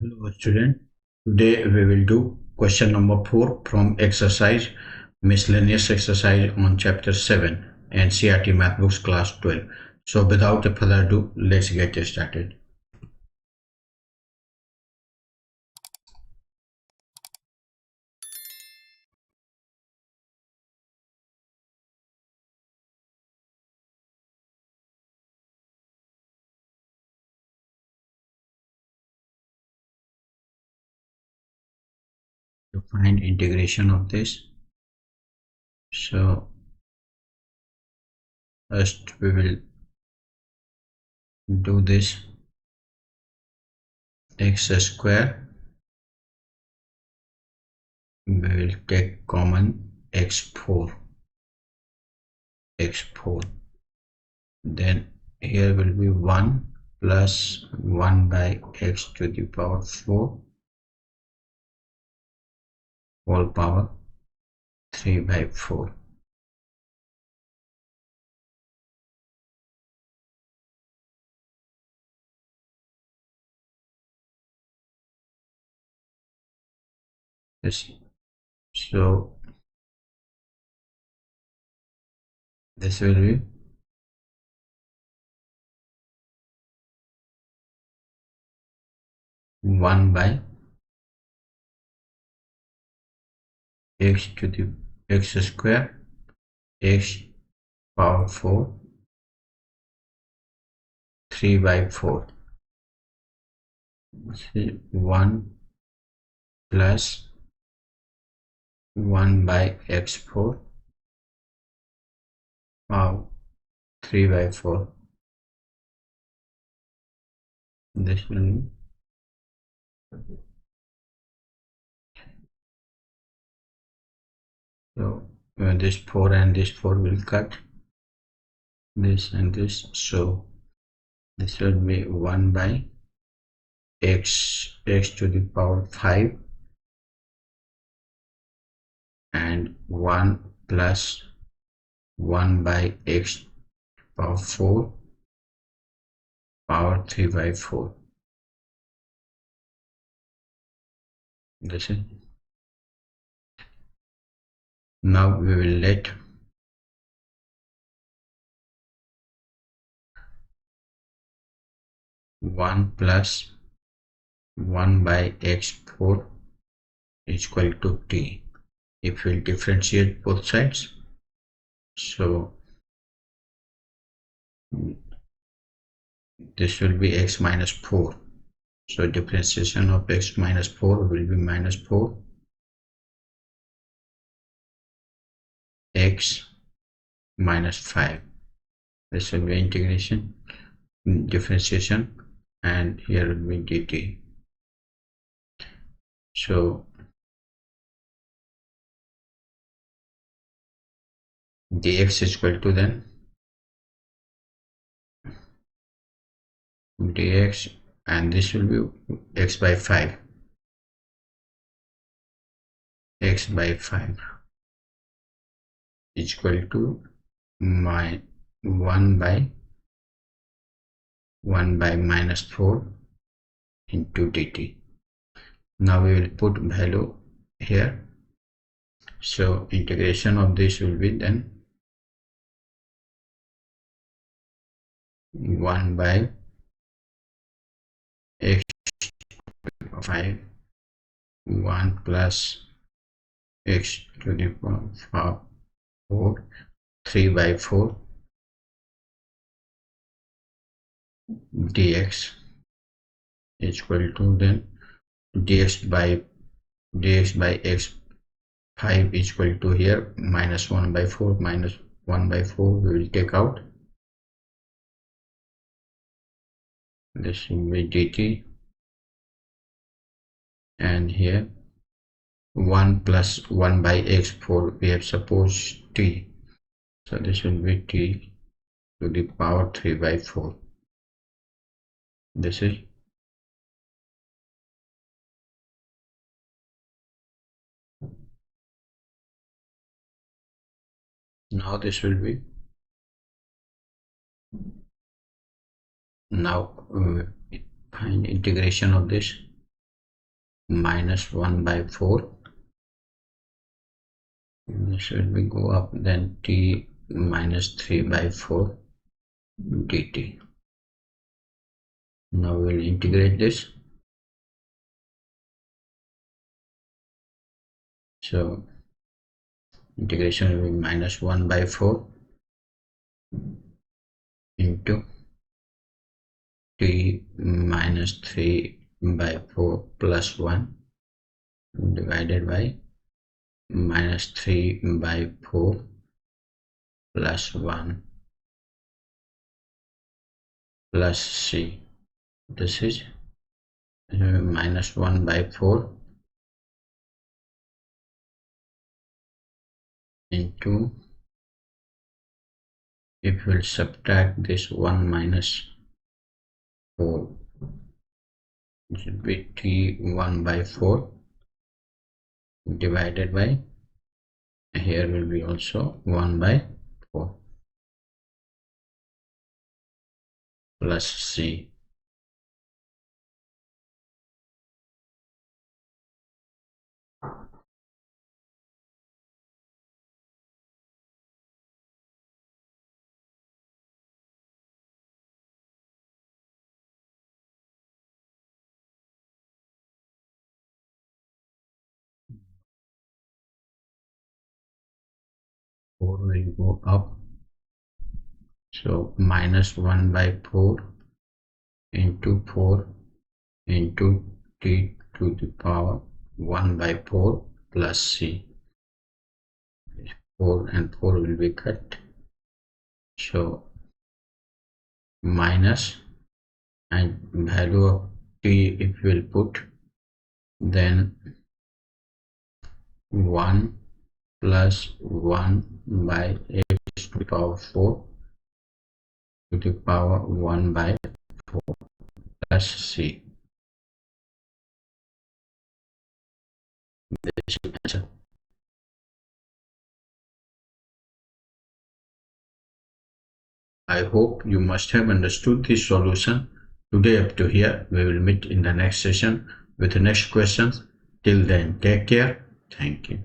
Hello student, today we will do question number 4 from exercise miscellaneous exercise on chapter 7 NCERT math books class 12. So without further ado, let's get started. To find integration of this, so first we will do this x square. We will take common x4, then here will be 1 plus 1 by x to the power 4 whole power 3 by 4. Yes. So this will be 1 by x to the x square x power 4 3 by 4. 1 plus 1 by x4 power 3 by 4. This will be so this 4 and this 4 will cut this and this, so this will be 1 by x to the power 5 and 1 plus 1 by x power 4 power 3 by 4. This is. Now we will let one plus 1 by x4 is equal to t. If we differentiate both sides, so this will be x minus 4. So differentiation of x minus 4 will be minus 4 x minus 5. This will be integration, differentiation, and here will be dt. So dx is equal to then dx, and this will be x by 5, x by 5 is equal to my 1 by minus 4 into dt. Now we will put value here, so integration of this will be then 1 by x 5 1 plus x to the power 4 3 by 4 dx is equal to then dx by x 5 is equal to here minus 1 by 4 minus 1 by 4 we will take out. This will be dt, and here 1 plus 1 by x4 we have supposed t, so this will be t to the power 3 by 4. This is. Now this will be, now find integration of this. minus 1 by 4. This will be go up, then t minus 3 by 4 dt. Now we'll integrate this. So integration will be minus 1 by 4 into t minus 3 by 4 plus 1 divided by minus 3 by 4 plus 1 plus c. This is minus 1 by 4 into, if we'll subtract this 1 minus 4, it should be t1 by 4 divided by, here will be also 1 by 4 plus c. Four will go up, so minus 1 by 4 into 4 into t to the power 1 by 4 plus c. 4 and 4 will be cut, so minus, and value of t if we'll put, then 1 plus 1 by x to the power 4 to the power 1 by 4 plus c. This is the answer. I hope you must have understood this solution today up to here. We will meet in the next session with the next questions. Till then, take care. Thank you.